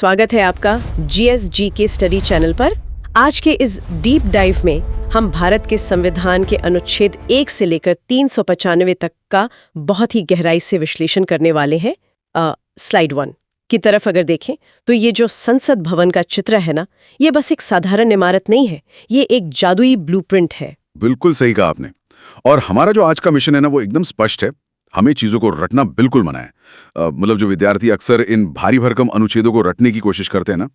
स्वागत है आपका जीएसजी के स्टडी चैनल पर। आज के इस डीप डाइव में हम भारत के संविधान के अनुच्छेद 1 से लेकर 395 तक का बहुत ही गहराई से विश्लेषण करने वाले हैं। स्लाइड 1 की तरफ अगर देखें तो ये जो संसद भवन का चित्र है ना, ये बस एक साधारण इमारत नहीं है, ये एक जादुई ब्लूप्रिंट है। बिल्कुल सही कहा आपने। और हमारा जो आज का मिशन है ना, वो एकदम स्पष्ट है। हमें चीजों को रटना बिल्कुल मना है। मतलब जो विद्यार्थी अक्सर इन भारी भरकम अनुच्छेदों को रटने की कोशिश करते हैं ना,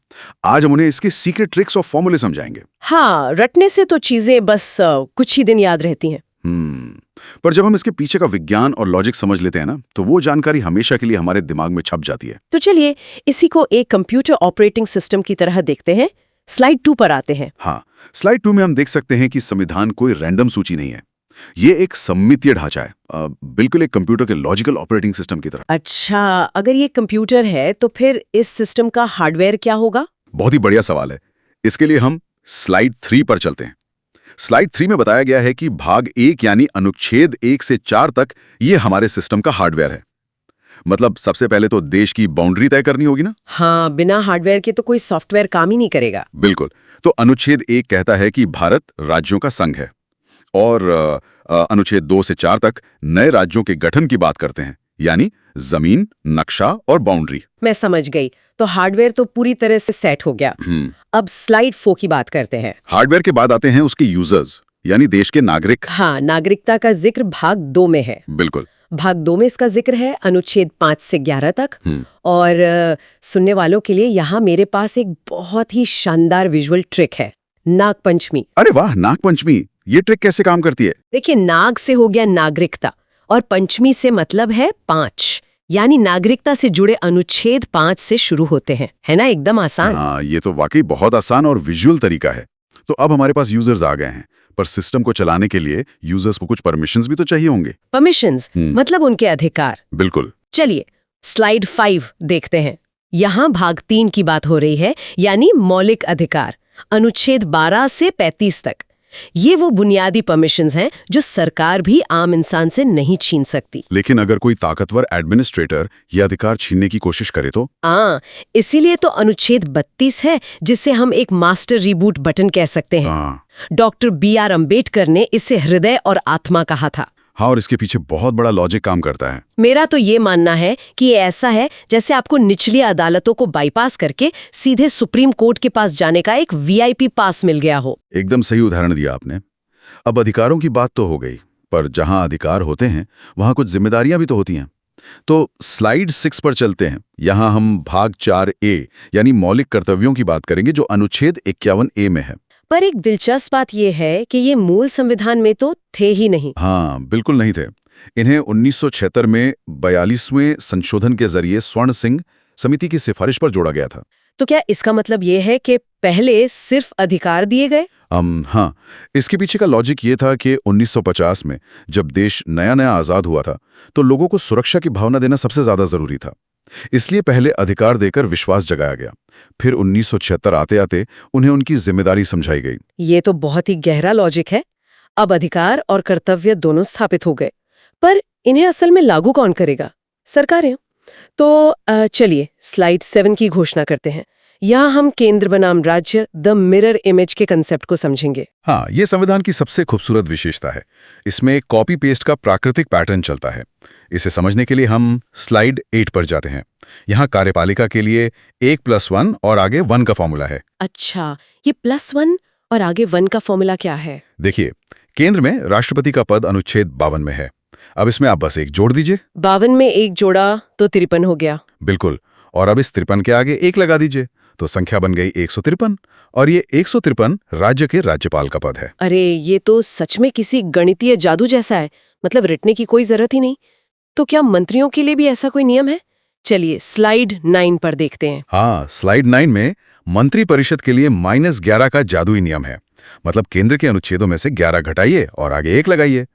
आज हम उन्हें इसके सीक्रेट ट्रिक्स और फॉर्मूले समझाएंगे। हाँ, रटने से तो चीजें बस कुछ ही दिन याद रहती हैं। पर जब हम इसके पीछे का विज्ञान और लॉजिक समझ लेते हैं ना, तो वो जानकारी हमेशा के लिए हमारे दिमाग में छप जाती है। तो चलिए इसी को एक कंप्यूटर ऑपरेटिंग सिस्टम की तरह देखते हैं। स्लाइड 2 पर आते हैं। हाँ, स्लाइड 2 में हम देख सकते हैं कि संविधान कोई रैंडम सूची नहीं है। ये एक सममितीय ढांचा है, बिल्कुल एक कंप्यूटर के लॉजिकल ऑपरेटिंग सिस्टम की तरह। अच्छा, अगर ये कंप्यूटर है तो फिर इस सिस्टम का हार्डवेयर क्या होगा? बहुत ही बढ़िया सवाल है। इसके लिए हम स्लाइड 3 पर चलते हैं। स्लाइड 3 में बताया गया है कि भाग 1 यानी अनुच्छेद 1 से 4 तक ये हमारे सिस्टम का हार्डवेयर है। मतलब सबसे पहले तो देश की बाउंड्री तय करनी होगी ना। हाँ, बिना हार्डवेयर के तो कोई सॉफ्टवेयर काम ही नहीं करेगा। बिल्कुल। तो अनुच्छेद 1 कहता है कि भारत राज्यों का संघ है, और अनुच्छेद 2 से 4 तक नए राज्यों के गठन की बात करते हैं, यानी जमीन, नक्शा और बाउंड्री। मैं समझ गई। तो हार्डवेयर तो पूरी तरह से सेट हो गया। अब स्लाइड 4 की बात करते हैं। हार्डवेयर के बाद आते हैं उसके यूजर्स, यानी देश के नागरिक। हाँ, नागरिकता का जिक्र भाग 2 में है। बिल्कुल। भाग 2 में इसका जिक्र है अनुच्छेद 5 से 11 तक। और सुनने वालों के लिए यहाँ मेरे पास एक बहुत ही शानदार विजुअल ट्रिक है, नागपंचमी। अरे वाह, नागपंचमी, ये ट्रिक कैसे काम करती है? देखिए, नाग से हो गया नागरिकता और पंचमी से मतलब है 5, यानी नागरिकता से जुड़े अनुच्छेद 5 से शुरू होते हैं। है ना, एकदम आसान। हाँ, ये तो वाकई बहुत आसान और विजुअल तरीका है। तो अब हमारे पास यूजर्स आ गए हैं, पर सिस्टम को चलाने के लिए यूजर्स को कुछ परमिशंस भी तो चाहिए होंगे। परमिशंस मतलब उनके अधिकार। बिल्कुल। चलिए स्लाइड 5 देखते हैं। यहाँ भाग 3 की बात हो रही है, यानी मौलिक अधिकार, अनुच्छेद 12 से 35 तक। ये वो बुनियादी परमिशंस हैं जो सरकार भी आम इंसान से नहीं छीन सकती। लेकिन अगर कोई ताकतवर एडमिनिस्ट्रेटर ये अधिकार छीनने की कोशिश करे तो? इसीलिए तो अनुच्छेद 32 है, जिसे हम एक मास्टर रिबूट बटन कह सकते हैं। डॉक्टर BR अम्बेडकर ने इसे हृदय और आत्मा कहा था। हाँ, और इसके पीछे बहुत बड़ा लॉजिक काम करता है। मेरा तो ये मानना है कि ये ऐसा है जैसे आपको निचली अदालतों को बाईपास करके सीधे सुप्रीम कोर्ट के पास जाने का एक VIP पास मिल गया हो। एकदम सही उदाहरण दिया आपने। अब अधिकारों की बात तो हो गई, पर जहां अधिकार होते हैं वहां कुछ जिम्मेदारियां भी तो होती हैं। तो स्लाइड 6 पर चलते हैं। यहां हम भाग 4A यानी मौलिक कर्तव्यों की बात करेंगे, जो अनुच्छेद 51A में है। पर एक दिलचस्प बात यह है कि ये मूल संविधान में तो थे ही नहीं। हाँ, बिल्कुल नहीं थे। इन्हें 1976 में 42वें संशोधन के जरिए स्वर्ण सिंह समिति की सिफारिश पर जोड़ा गया था। तो क्या इसका मतलब ये है कि पहले सिर्फ अधिकार दिए गए? हाँ, इसके पीछे का लॉजिक ये था कि 1950 में जब देश नया आजाद हुआ था, तो लोगों को सुरक्षा की भावना देना सबसे ज्यादा जरूरी था। इसलिए पहले अधिकार देकर विश्वास जगाया गया। फिर 1976 आते आते उन्हें उनकी जिम्मेदारी समझाई गई। ये तो बहुत ही गहरा लॉजिक है। अब अधिकार और कर्तव्य दोनों स्थापित हो गए, पर इन्हें असल में लागू कौन करेगा? सरकारें। तो चलिए स्लाइड 7 की घोषणा करते हैं। यहाँ हम केंद्र बनाम राज्य, द मिरर इमेज के कंसेप्ट को समझेंगे। हाँ, ये संविधान की सबसे खूबसूरत विशेषता है। इसमें कॉपी पेस्ट का प्राकृतिक पैटर्न चलता है। इसे समझने के लिए हम स्लाइड 8 पर जाते हैं। यहाँ कार्यपालिका के लिए 1+1 और आगे 1 का फॉर्मूला है। अच्छा, ये +1 और आगे 1 का फॉर्मूला क्या है? देखिए, केंद्र में राष्ट्रपति का पद अनुच्छेद 52 में है। अब इसमें आप बस 1 जोड़ दीजिए। 52 में 1 जोड़ा तो 53 हो गया। बिल्कुल। और अब इस 53 के आगे 1 लगा दीजिए, तो संख्या बन गई 153। और ये 153 राज्य के राज्यपाल का पद है। अरे, ये तो सच में किसी गणितीय जादू जैसा है। मतलब रटने की कोई जरूरत ही नहीं। तो क्या मंत्रियों के लिए भी ऐसा कोई नियम है? चलिए स्लाइड 9 पर देखते हैं। हाँ, स्लाइड 9 में मंत्री परिषद के लिए -11 का जादुई नियम है। मतलब केंद्र के अनुच्छेदों में से 11 घटाइए और आगे 1 लगाइए।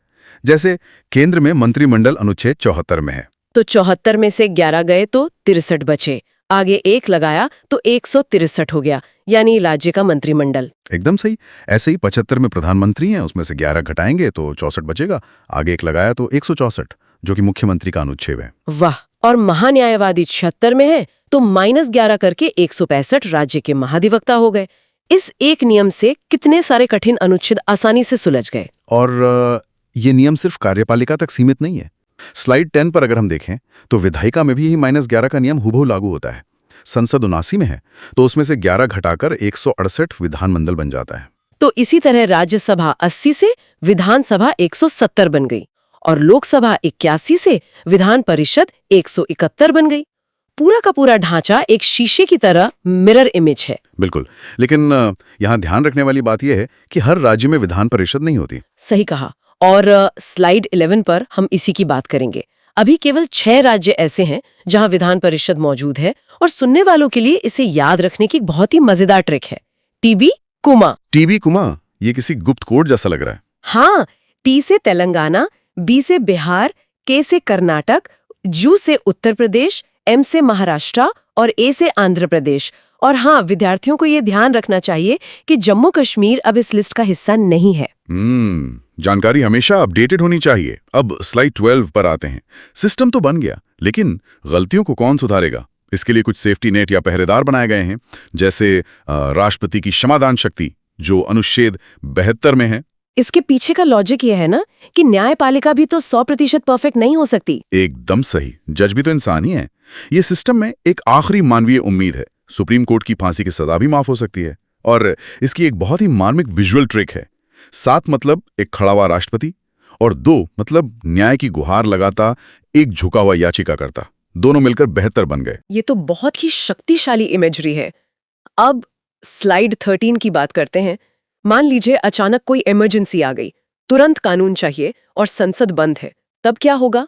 जैसे केंद्र में मंत्रिमंडल अनुच्छेद 74 में है, तो 74 में से 11 गए तो 63 बचे। आगे 1 लगाया तो 163 हो गया, यानी राज्य का मंत्रिमंडल। एकदम सही। ऐसे ही 75 में प्रधानमंत्री हैं, उसमें से 11 घटाएंगे तो 64 बचेगा। आगे 1 लगाया तो 164, जो कि मुख्यमंत्री का अनुच्छेद है। वाह, और महान्यायवादी 76 में है तो -11 करके 165 राज्य के महाधिवक्ता हो गए। इस एक नियम से कितने सारे कठिन अनुच्छेद आसानी से सुलझ गए। और ये नियम सिर्फ कार्यपालिका तक सीमित नहीं है। स्लाइड 10 पर अगर हम देखें तो विधायिका में भी यही -11 का नियम हुबहू लागू होता है। संसद 79 में है तो उसमें से 11 घटाकर 168 विधानमंडल बन जाता है। तो इसी तरह राज्यसभा 80 से विधानसभा 170 बन गई और लोकसभा 81 से विधान परिषद 171 बन गई। पूरा का पूरा ढांचा एक शीशे की तरह मिरर इमेज है। बिल्कुल, लेकिन यहाँ ध्यान रखने वाली बात यह है कि हर राज्य में विधान परिषद नहीं होती। सही कहा। और स्लाइड 11 पर हम इसी की बात करेंगे। अभी केवल 6 राज्य ऐसे हैं जहां विधान परिषद मौजूद है और सुनने वालों के लिए इसे याद रखने की एक बहुत ही मजेदार ट्रिक है। टीबी कुमा। टीबी कुमा, ये किसी गुप्त कोड जैसा लग रहा है। हाँ, टी से तेलंगाना, बी से बिहार, के से कर्नाटक, यू से उत्तर प्रदेश, एम से महाराष्ट्र और ए से आंध्र प्रदेश। और हाँ, विद्यार्थियों को ये ध्यान रखना चाहिए कि जम्मू कश्मीर अब इस लिस्ट का हिस्सा नहीं है। जानकारी हमेशा अपडेटेड होनी चाहिए। अब स्लाइड 12 पर आते हैं। सिस्टम तो बन गया, लेकिन गलतियों को कौन सुधारेगा? इसके लिए कुछ सेफ्टी नेट या पहरेदार बनाए गए हैं, जैसे राष्ट्रपति की क्षमादान शक्ति जो अनुच्छेद 72 में है। इसके पीछे का लॉजिक यह है ना कि न्यायपालिका भी तो 100% परफेक्ट नहीं हो सकती। एकदम सही, जज भी तो इंसान ही है। ये सिस्टम में एक आखिरी मानवीय उम्मीद है। सुप्रीम कोर्ट की फांसी की सजा भी माफ हो सकती है। और इसकी एक बहुत ही मार्मिक विजुअल ट्रिक है। 7 मतलब एक खड़ा हुआ राष्ट्रपति और 2 मतलब न्याय की गुहार लगाता एक झुका हुआ याचिकाकर्ता, दोनों मिलकर 72 बन गए। ये तो बहुत ही शक्तिशाली इमेजरी है। अब स्लाइड 13 की बात करते हैं। मान लीजिए अचानक कोई इमरजेंसी आ गई, तुरंत कानून चाहिए और संसद बंद है, तब क्या होगा?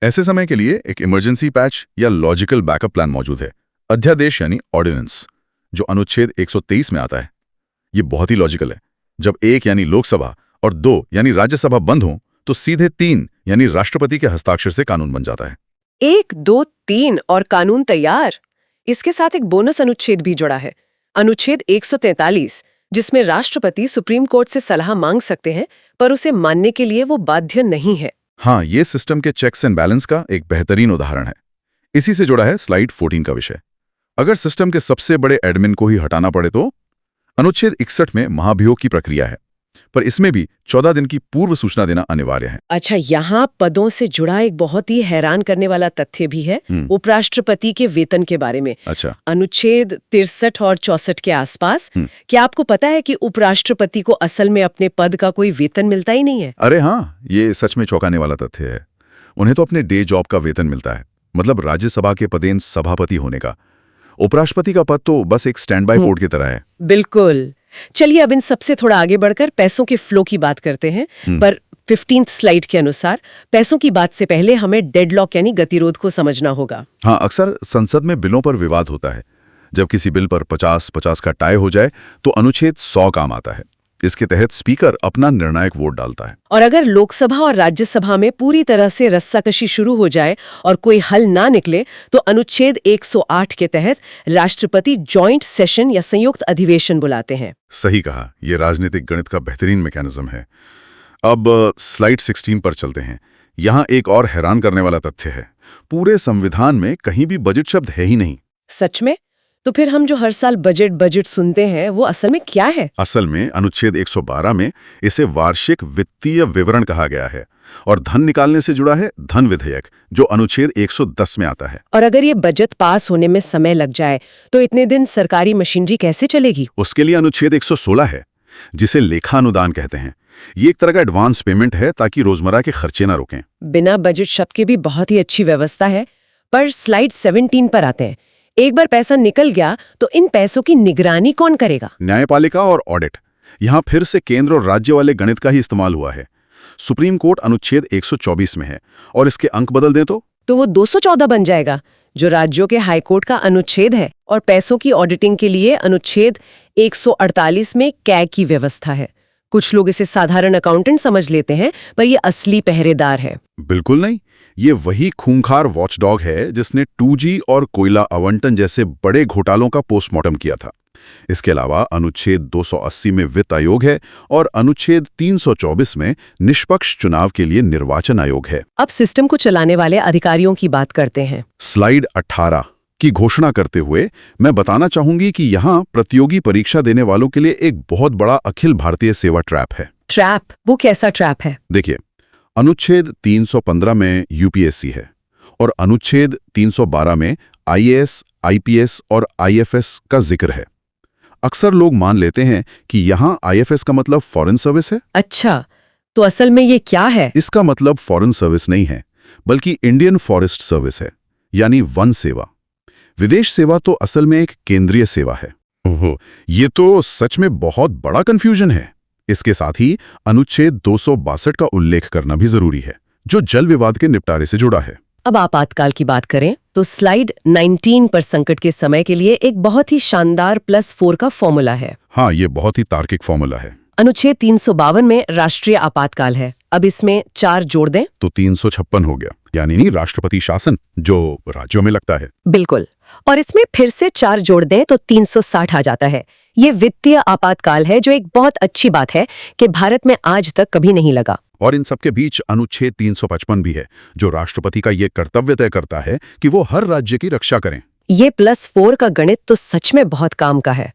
ऐसे समय के लिए एक इमरजेंसी पैच या लॉजिकल बैकअप प्लान मौजूद है। अध्यादेश यानी ऑर्डिनेंस, जो अनुच्छेद 123 में आता है। ये बहुत ही लॉजिकल है। जब 1 यानी लोकसभा और 2 यानी राज्यसभा बंद हो तो सीधे 3 यानी राष्ट्रपति के हस्ताक्षर से कानून बन जाता है। 1, 2, 3 और कानून तैयार। इसके साथ एक बोनस अनुच्छेद भी जुड़ा है, अनुच्छेद 143, जिसमें राष्ट्रपति सुप्रीम कोर्ट से सलाह मांग सकते हैं, पर उसे मानने के लिए वो बाध्य नहीं है। हाँ, ये सिस्टम के चेक्स एंड बैलेंस का एक बेहतरीन उदाहरण है। इसी से जुड़ा है स्लाइड 14 का विषय। अगर सिस्टम के सबसे बड़े एडमिन को ही हटाना पड़े तो अनुच्छेद 61 में महाभियोग की प्रक्रिया है, पर इसमें भी 14 दिन की पूर्व सूचना देना अनिवार्य है। अच्छा, यहाँ पदों से जुड़ा एक बहुत ही हैरान करने वाला तथ्य भी है उपराष्ट्रपति के वेतन के बारे में। अच्छा, अनुच्छेद 63 और 64 के आसपास। क्या आपको पता है कि उपराष्ट्रपति को असल में अपने पद का कोई वेतन मिलता ही नहीं है? अरे हाँ, ये सच में चौंकाने वाला तथ्य है। उन्हें तो अपने डे जॉब का वेतन मिलता है, मतलब राज्यसभा के पदेन सभापति होने का। उपराष्ट्रपति का पद तो बस एक स्टैंड बाय पोर्ट की तरह है। बिल्कुल। चलिए अब इन सबसे थोड़ा आगे बढ़कर पैसों के फ्लो की बात करते हैं। पर 15th स्लाइड के अनुसार पैसों की बात से पहले हमें डेडलॉक यानी गतिरोध को समझना होगा। हाँ, अक्सर संसद में बिलों पर विवाद होता है। जब किसी बिल पर 50-50 का टाई हो जाए तो अनुच्छेद 100 काम आता है। इसके तहत स्पीकर अपना निर्णायक वोट डालता है। और अगर लोकसभा और राज्यसभा में पूरी तरह से रस्साकशी शुरू हो जाए और कोई हल ना निकले तो अनुच्छेद 108 के तहत राष्ट्रपति जॉइंट सेशन या संयुक्त अधिवेशन बुलाते हैं। सही कहा, यह राजनीतिक गणित का बेहतरीन मैकेनिज्म है। अब स्लाइड 16 पर चलते हैं। यहाँ एक और हैरान करने वाला तथ्य है। पूरे संविधान में कहीं भी बजट शब्द है ही नहीं। सच में? तो फिर हम जो हर साल बजट सुनते हैं वो असल में क्या है? असल में अनुच्छेद 112 में इसे वार्षिक वित्तीय विवरण कहा गया है और धन निकालने से जुड़ा है धन विधेयक, जो अनुच्छेद 110 में आता है। और अगर ये बजट पास होने में समय लग जाए तो इतने दिन सरकारी मशीनरी कैसे चलेगी? उसके लिए अनुच्छेद 116 है, जिसे लेखा अनुदान कहते हैं। ये एक तरह का एडवांस पेमेंट है ताकि रोजमर्रा के खर्चे ना रुकें। बिना बजट शब्द के भी बहुत ही अच्छी व्यवस्था है। पर स्लाइड 17 पर आते हैं। एक बार पैसा निकल गया तो इन पैसों की निगरानी कौन करेगा? न्यायपालिका और ऑडिट। यहाँ फिर से केंद्र और राज्य वाले गणित का ही इस्तेमाल हुआ है। सुप्रीम कोर्ट अनुच्छेद 124 में है और इसके अंक बदल दें तो वो 214 बन जाएगा, जो राज्यों के हाईकोर्ट का अनुच्छेद है। और पैसों की ऑडिटिंग के लिए अनुच्छेद 148 में कैग की व्यवस्था है। कुछ लोग इसे साधारण अकाउंटेंट समझ लेते हैं, पर ये असली पहरेदार है। बिल्कुल नहीं, ये वही खूंखार वॉचडॉग है जिसने 2G और कोयला आवंटन जैसे बड़े घोटालों का पोस्टमार्टम किया था। इसके अलावा अनुच्छेद 280 में वित्त आयोग है और अनुच्छेद 324 में निष्पक्ष चुनाव के लिए निर्वाचन आयोग है। अब सिस्टम को चलाने वाले अधिकारियों की बात करते हैं। स्लाइड 18 की घोषणा करते हुए मैं बताना चाहूंगी कि यहाँ प्रतियोगी परीक्षा देने वालों के लिए एक बहुत बड़ा अखिल भारतीय सेवा ट्रैप है। ट्रैप? वो कैसा ट्रैप है? देखिए, अनुच्छेद 315 में यूपीएससी है और अनुच्छेद 312 में आईएएस, आईपीएस और आईएफएस का जिक्र है। अक्सर लोग मान लेते हैं कि यहाँ आईएफएस का मतलब फॉरेन सर्विस है। अच्छा, तो असल में ये क्या है? इसका मतलब फॉरेन सर्विस नहीं है, बल्कि इंडियन फॉरेस्ट सर्विस है, यानी वन सेवा। विदेश सेवा तो असल में एक केंद्रीय सेवा है। ओहो, ये तो सच में बहुत बड़ा कंफ्यूजन है। इसके साथ ही अनुच्छेद 262 का उल्लेख करना भी जरूरी है, जो जल विवाद के निपटारे से जुड़ा है। अब आपातकाल की बात करें तो स्लाइड 19 पर संकट के समय के लिए एक बहुत ही शानदार +4 का फॉर्मूला है। हाँ, ये बहुत ही तार्किक फॉर्मूला है। अनुच्छेद 352 में राष्ट्रीय आपातकाल है। अब इसमें 4 जोड़ दें तो 356 हो गया, यानी नहीं राष्ट्रपति शासन, जो राज्यों में लगता है। बिल्कुल। और इसमें फिर से 4 जोड़ दें तो 360 आ जाता है। ये वित्तीय आपातकाल है, जो एक बहुत अच्छी बात है कि भारत में आज तक कभी नहीं लगा। और इन सबके बीच अनुच्छेद 355 भी है, जो राष्ट्रपति का ये कर्तव्य तय करता है कि वो हर राज्य की रक्षा करें। ये +4 का गणित तो सच में बहुत काम का है।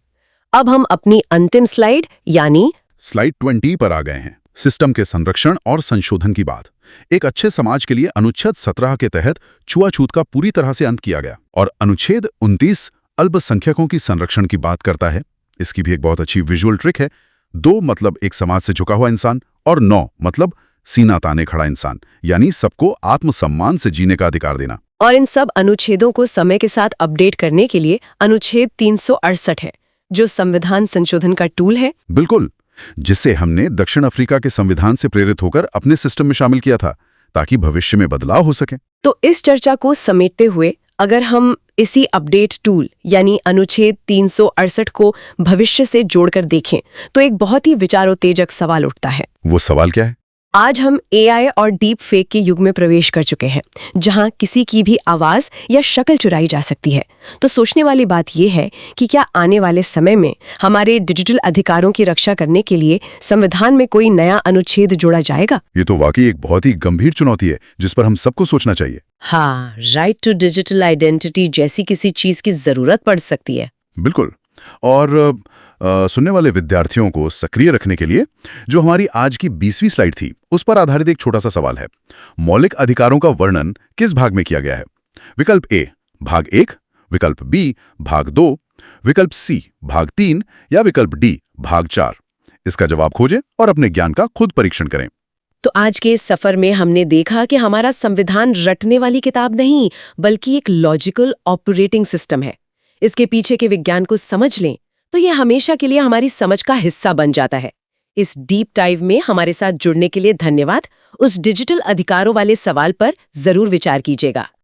अब हम अपनी अंतिम स्लाइड यानी स्लाइड 20 पर आ गए हैं। सिस्टम के संरक्षण और संशोधन की बात। एक अच्छे समाज के लिए अनुच्छेद 17 के तहत छुआछूत का पूरी तरह से अंत किया गया और अनुच्छेद 29 अल्पसंख्यकों की संरक्षण की बात करता है। इसकी भी एक बहुत अच्छी विजुअल ट्रिक है। 2 मतलब एक समाज से झुका हुआ इंसान और 9 मतलब सीना ताने खड़ा इंसान, यानी सबको आत्मसम्मान से जीने का अधिकार देना। और इन सब अनुच्छेदों को समय के साथ अपडेट करने के लिए अनुच्छेद 368 है, जो संविधान संशोधन का टूल है। बिल्कुल, जिसे हमने दक्षिण अफ्रीका के संविधान से प्रेरित होकर अपने सिस्टम में शामिल किया था, ताकि भविष्य में बदलाव हो सके। तो इस चर्चा को समेटते हुए अगर हम इसी अपडेट टूल यानी अनुच्छेद 368 को भविष्य से जोड़कर देखें तो एक बहुत ही विचारोत्तेजक सवाल उठता है। वो सवाल क्या है? आज हम एआई और डीप फेक के युग में प्रवेश कर चुके हैं, जहां किसी की भी आवाज या शक्ल चुराई जा सकती है। तो सोचने वाली बात यह है कि क्या आने वाले समय में हमारे डिजिटल अधिकारों की रक्षा करने के लिए संविधान में कोई नया अनुच्छेद जोड़ा जाएगा? ये तो वाकई एक बहुत ही गंभीर चुनौती है, जिस पर हम सबको सोचना चाहिए। हाँ, राइट टू डिजिटल आइडेंटिटी जैसी किसी चीज की जरूरत पड़ सकती है। बिल्कुल। और सुनने वाले विद्यार्थियों को सक्रिय रखने के लिए जो हमारी आज की 20वीं स्लाइड थी, उस पर आधारित एक छोटा सा सवाल है। मौलिक अधिकारों का वर्णन किस भाग में किया गया है? विकल्प ए भाग 1, विकल्प बी भाग 2, विकल्प सी भाग 3 या विकल्प डी भाग 4। इसका जवाब खोजें और अपने ज्ञान का खुद परीक्षण करें। तो आज के इस सफर में हमने देखा कि हमारा संविधान रटने वाली किताब नहीं, बल्कि एक लॉजिकल ऑपरेटिंग सिस्टम है। इसके पीछे के विज्ञान को समझ लें तो यह हमेशा के लिए हमारी समझ का हिस्सा बन जाता है। इस डीप डाइव में हमारे साथ जुड़ने के लिए धन्यवाद। उस डिजिटल अधिकारों वाले सवाल पर जरूर विचार कीजिएगा।